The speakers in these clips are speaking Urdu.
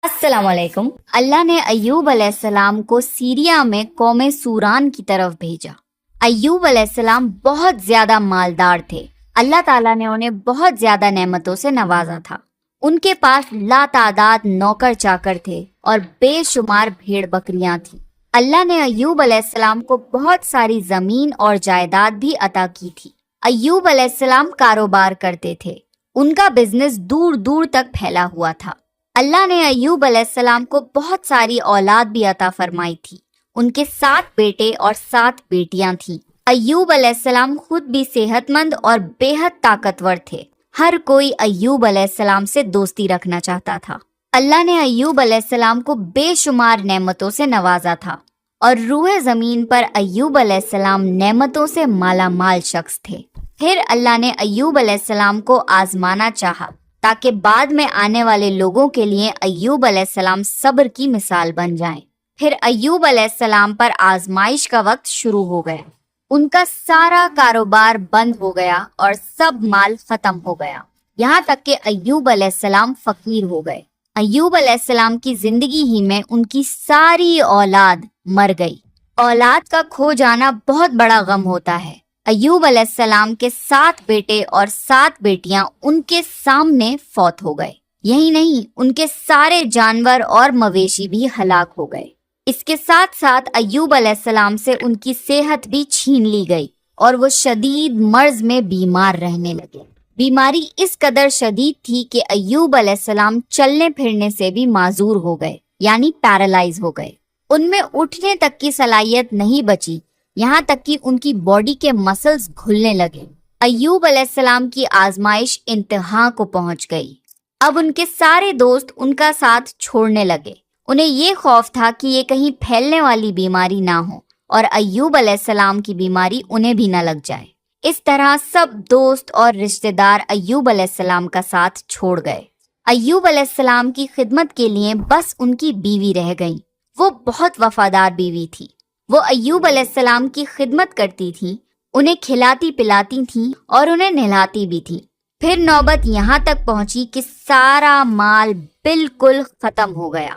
السلام علیکم۔ اللہ نے ایوب علیہ السلام کو سیریا میں قوم سوران کی طرف بھیجا۔ ایوب علیہ السلام بہت زیادہ مالدار تھے۔ اللہ تعالیٰ نے انہیں بہت زیادہ نعمتوں سے نوازا تھا۔ ان کے پاس لا تعداد نوکر چاکر تھے اور بے شمار بھیڑ بکریاں تھیں۔ اللہ نے ایوب علیہ السلام کو بہت ساری زمین اور جائیداد بھی عطا کی تھی۔ ایوب علیہ السلام کاروبار کرتے تھے۔ ان کا بزنس دور دور تک پھیلا ہوا تھا۔ اللہ نے ایوب علیہ السلام کو بہت ساری اولاد بھی عطا فرمائی تھی۔ ان کے 7 بیٹے اور 7 بیٹیاں تھیں۔ ایوب علیہ السلام خود بھی صحت مند اور بے حد طاقتور تھے۔ ہر کوئی ایوب علیہ السلام سے دوستی رکھنا چاہتا تھا۔ اللہ نے ایوب علیہ السلام کو بے شمار نعمتوں سے نوازا تھا اور روئے زمین پر ایوب علیہ السلام نعمتوں سے مالا مال شخص تھے۔ پھر اللہ نے ایوب علیہ السلام کو آزمانا چاہا تاکہ بعد میں آنے والے لوگوں کے لیے ایوب علیہ السلام صبر کی مثال بن جائیں۔ پھر ایوب علیہ السلام پر آزمائش کا وقت شروع ہو گیا۔ ان کا سارا کاروبار بند ہو گیا اور سب مال ختم ہو گیا، یہاں تک کہ ایوب علیہ السلام فقیر ہو گئے۔ ایوب علیہ السلام کی زندگی ہی میں ان کی ساری اولاد مر گئی۔ اولاد کا کھو جانا بہت بڑا غم ہوتا ہے۔ ایوب علیہ السلام کے 7 بیٹے اور 7 بیٹیاں ان کے سامنے فوت ہو گئے۔ یہی نہیں، ان کے سارے جانور اور مویشی بھی ہلاک ہو گئے۔ اس کے ساتھ ساتھ ایوب علیہ السلام سے ان کی صحت بھی چھین لی گئی اور وہ شدید مرض میں بیمار رہنے لگے۔ بیماری اس قدر شدید تھی کہ ایوب علیہ السلام چلنے پھرنے سے بھی معذور ہو گئے، یعنی پیرالائز ہو گئے۔ ان میں اٹھنے تک کی صلاحیت نہیں بچی، یہاں تک کہ ان کی باڈی کے مسلز گھلنے لگے۔ ایوب علیہ السلام کی آزمائش انتہا کو پہنچ گئی۔ اب ان کے سارے دوست ان کا ساتھ چھوڑنے لگے۔ انہیں یہ خوف تھا کہ یہ کہیں پھیلنے والی بیماری نہ ہو اور ایوب علیہ السلام کی بیماری انہیں بھی نہ لگ جائے۔ اس طرح سب دوست اور رشتہ دار ایوب علیہ السلام کا ساتھ چھوڑ گئے۔ ایوب علیہ السلام کی خدمت کے لیے بس ان کی بیوی رہ گئی۔ وہ بہت وفادار بیوی تھی۔ وہ ایوب علیہ السلام کی خدمت کرتی تھی، انہیں کھلاتی پلاتی تھیں اور انہیں نہلاتی بھی تھی۔ پھر نوبت یہاں تک پہنچی کہ سارا مال بالکل ختم ہو گیا،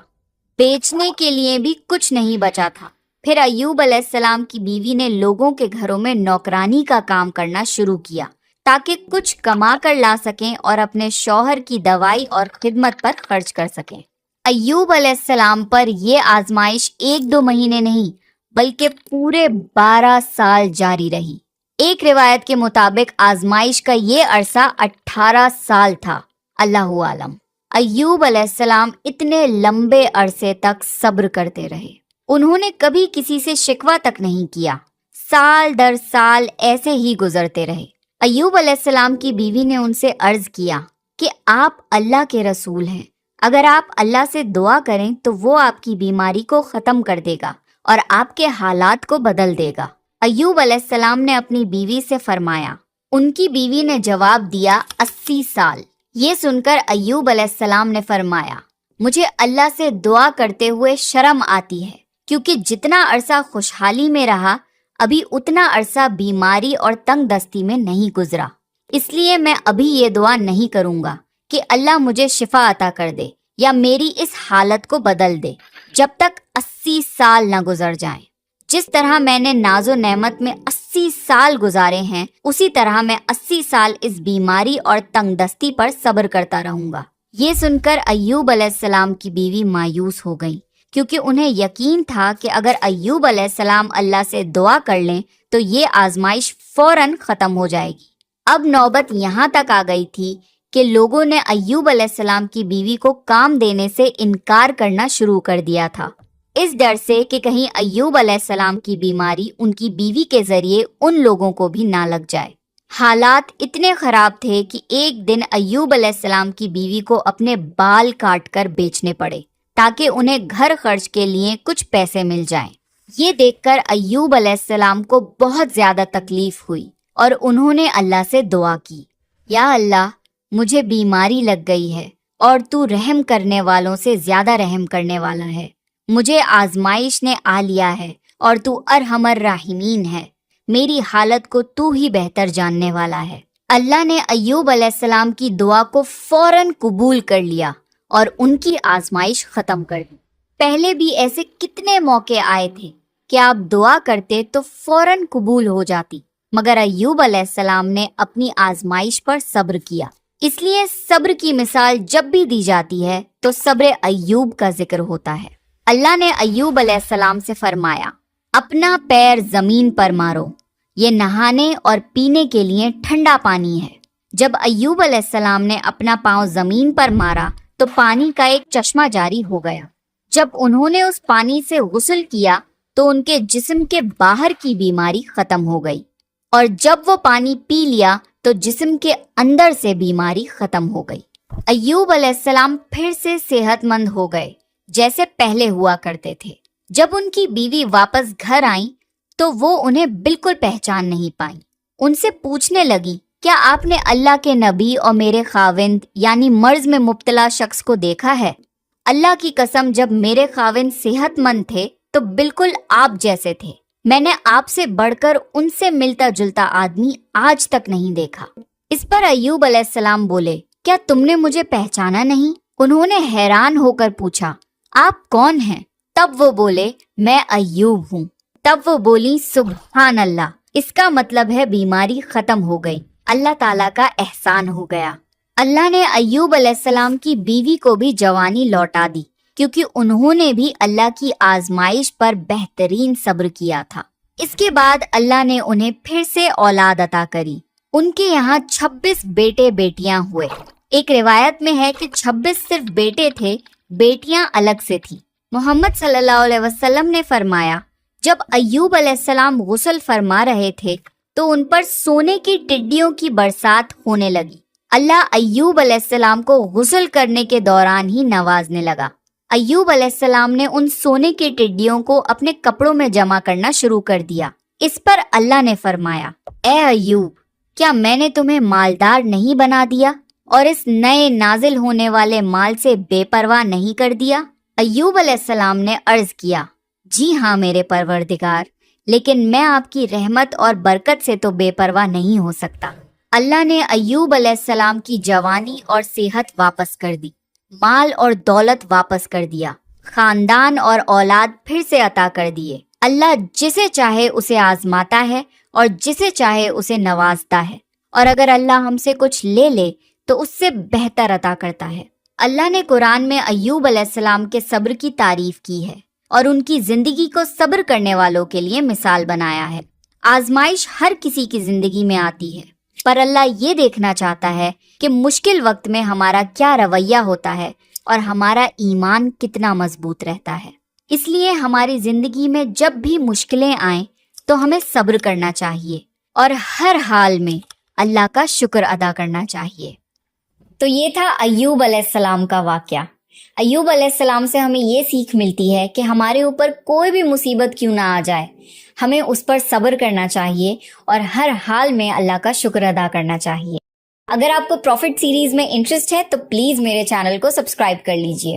بیچنے کے لیے بھی کچھ نہیں بچا تھا۔ پھر ایوب علیہ السلام کی بیوی نے لوگوں کے گھروں میں نوکرانی کا کام کرنا شروع کیا تاکہ کچھ کما کر لا سکیں اور اپنے شوہر کی دوائی اور خدمت پر خرچ کر سکیں۔ ایوب علیہ السلام پر یہ آزمائش 1-2 مہینے نہیں بلکہ پورے 12 سال جاری رہی۔ ایک روایت کے مطابق آزمائش کا یہ عرصہ 18 سال تھا۔ اللہ عالم۔ ایوب علیہ السلام اتنے لمبے عرصے تک صبر کرتے رہے۔ انہوں نے کبھی کسی سے شکوہ تک نہیں کیا۔ سال در سال ایسے ہی گزرتے رہے۔ ایوب علیہ السلام کی بیوی نے ان سے عرض کیا کہ آپ اللہ کے رسول ہیں، اگر آپ اللہ سے دعا کریں تو وہ آپ کی بیماری کو ختم کر دے گا اور آپ کے حالات کو بدل دے گا۔ ایوب علیہ السلام نے اپنی بیوی سے فرمایا۔ ان کی بیوی نے جواب دیا 80 سال۔ یہ سن کر ایوب علیہ السلام نے فرمایا، مجھے اللہ سے دعا کرتے ہوئے شرم آتی ہے، کیونکہ جتنا عرصہ خوشحالی میں رہا ابھی اتنا عرصہ بیماری اور تنگ دستی میں نہیں گزرا۔ اس لیے میں ابھی یہ دعا نہیں کروں گا کہ اللہ مجھے شفا عطا کر دے یا میری اس حالت کو بدل دے جب تک 80 سال نہ گزر جائیں۔ جس طرح میں نے ناز و نعمت میں 80 سال گزارے ہیں، اسی طرح میں 80 سال اس بیماری اور تنگ دستی پر صبر کرتا رہوں گا۔ یہ سن کر ایوب علیہ السلام کی بیوی مایوس ہو گئی، کیونکہ انہیں یقین تھا کہ اگر ایوب علیہ السلام اللہ سے دعا کر لیں تو یہ آزمائش فوراً ختم ہو جائے گی۔ اب نوبت یہاں تک آ گئی تھی کہ لوگوں نے ایوب علیہ السلام کی بیوی کو کام دینے سے انکار کرنا شروع کر دیا تھا، اس ڈر سے کہ کہیں ایوب علیہ السلام کی بیماری ان کی بیوی کے ذریعے ان لوگوں کو بھی نہ لگ جائے۔ حالات اتنے خراب تھے کہ ایک دن ایوب علیہ السلام کی بیوی کو اپنے بال کاٹ کر بیچنے پڑے تاکہ انہیں گھر خرچ کے لیے کچھ پیسے مل جائیں۔ یہ دیکھ کر ایوب علیہ السلام کو بہت زیادہ تکلیف ہوئی اور انہوں نے اللہ سے دعا کی، یا اللہ، مجھے بیماری لگ گئی ہے اور تو رحم کرنے والوں سے زیادہ رحم کرنے والا ہے۔ مجھے آزمائش نے آ لیا ہے اور تو ارحم الراحمین ہے۔ میری حالت کو تو ہی بہتر جاننے والا ہے۔ اللہ نے ایوب علیہ السلام کی دعا کو فوراً قبول کر لیا اور ان کی آزمائش ختم کر دی۔ پہلے بھی ایسے کتنے موقع آئے تھے کہ آپ دعا کرتے تو فوراً قبول ہو جاتی، مگر ایوب علیہ السلام نے اپنی آزمائش پر صبر کیا۔ اس لیے صبر کی مثال جب بھی دی جاتی ہے تو صبر ایوب کا ذکر ہوتا ہے۔ اللہ نے ایوب علیہ السلام سے فرمایا، اپنا پیر زمین پر مارو، یہ نہانے اور پینے کے لیے ٹھنڈا پانی ہے۔ جب ایوب علیہ السلام نے اپنا پاؤں زمین پر مارا تو پانی کا ایک چشمہ جاری ہو گیا۔ جب انہوں نے اس پانی سے غسل کیا تو ان کے جسم کے باہر کی بیماری ختم ہو گئی، اور جب وہ پانی پی لیا تو جسم کے اندر سے بیماری ختم ہو گئی۔ ایوب علیہ السلام پھر سے صحت مند ہو گئے جیسے پہلے ہوا کرتے تھے۔ جب ان کی بیوی واپس گھر آئیں تو وہ انہیں بالکل پہچان نہیں پائیں۔ ان سے پوچھنے لگی، کیا آپ نے اللہ کے نبی اور میرے خاوند یعنی مرض میں مبتلا شخص کو دیکھا ہے؟ اللہ کی قسم، جب میرے خاوند صحت مند تھے تو بالکل آپ جیسے تھے۔ میں نے آپ سے بڑھ کر ان سے ملتا جلتا آدمی آج تک نہیں دیکھا۔ اس پر ایوب علیہ السلام بولے، کیا تم نے مجھے پہچانا نہیں؟ انہوں نے حیران ہو کر پوچھا، آپ کون ہیں؟ تب وہ بولے، میں ایوب ہوں۔ تب وہ بولی، سبحان اللہ، اس کا مطلب ہے بیماری ختم ہو گئی، اللہ تعالیٰ کا احسان ہو گیا۔ اللہ نے ایوب علیہ السلام کی بیوی کو بھی جوانی لوٹا دی، کیونکہ انہوں نے بھی اللہ کی آزمائش پر بہترین صبر کیا تھا۔ اس کے بعد اللہ نے انہیں پھر سے اولاد عطا کری۔ ان کے یہاں 26 بیٹے بیٹیاں ہوئے۔ ایک روایت میں ہے کہ 26 صرف بیٹے تھے، بیٹیاں الگ سے تھیں۔ محمد صلی اللہ علیہ وسلم نے فرمایا، جب ایوب علیہ السلام غسل فرما رہے تھے تو ان پر سونے کی ٹڈیوں کی برسات ہونے لگی۔ اللہ ایوب علیہ السلام کو غسل کرنے کے دوران ہی نوازنے لگا۔ ایوب علیہ السلام نے ان سونے کی ٹڈیوں کو اپنے کپڑوں میں جمع کرنا شروع کر دیا۔ اس پر اللہ نے فرمایا، اے ایوب، کیا میں نے تمہیں مالدار نہیں بنا دیا اور اس نئے نازل ہونے والے مال سے بے پرواہ نہیں کر دیا؟ ایوب علیہ السلام نے عرض کیا، جی ہاں میرے پروردگار، لیکن میں آپ کی رحمت اور برکت سے تو بے پرواہ نہیں ہو سکتا۔ اللہ نے ایوب علیہ السلام کی جوانی اور صحت واپس کر دی، مال اور دولت واپس کر دیا، خاندان اور اولاد پھر سے عطا کر دیے۔ اللہ جسے چاہے اسے آزماتا ہے اور جسے چاہے اسے نوازتا ہے، اور اگر اللہ ہم سے کچھ لے لے تو اس سے بہتر عطا کرتا ہے۔ اللہ نے قرآن میں ایوب علیہ السلام کے صبر کی تعریف کی ہے اور ان کی زندگی کو صبر کرنے والوں کے لیے مثال بنایا ہے۔ آزمائش ہر کسی کی زندگی میں آتی ہے، پر اللہ یہ دیکھنا چاہتا ہے کہ مشکل وقت میں ہمارا کیا رویہ ہوتا ہے اور ہمارا ایمان کتنا مضبوط رہتا ہے۔ اس لیے ہماری زندگی میں جب بھی مشکلیں آئیں تو ہمیں صبر کرنا چاہیے اور ہر حال میں اللہ کا شکر ادا کرنا چاہیے۔ تو یہ تھا ایوب علیہ السلام کا واقعہ۔ ایوب علیہ السلام سے ہمیں یہ سیکھ ملتی ہے کہ ہمارے اوپر کوئی بھی مصیبت کیوں نہ آ جائے، ہمیں اس پر صبر کرنا چاہیے اور ہر حال میں اللہ کا شکر ادا کرنا چاہیے۔ اگر آپ کو پروفٹ سیریز میں انٹرسٹ ہے تو پلیز میرے چینل کو سبسکرائب کر لیجئے۔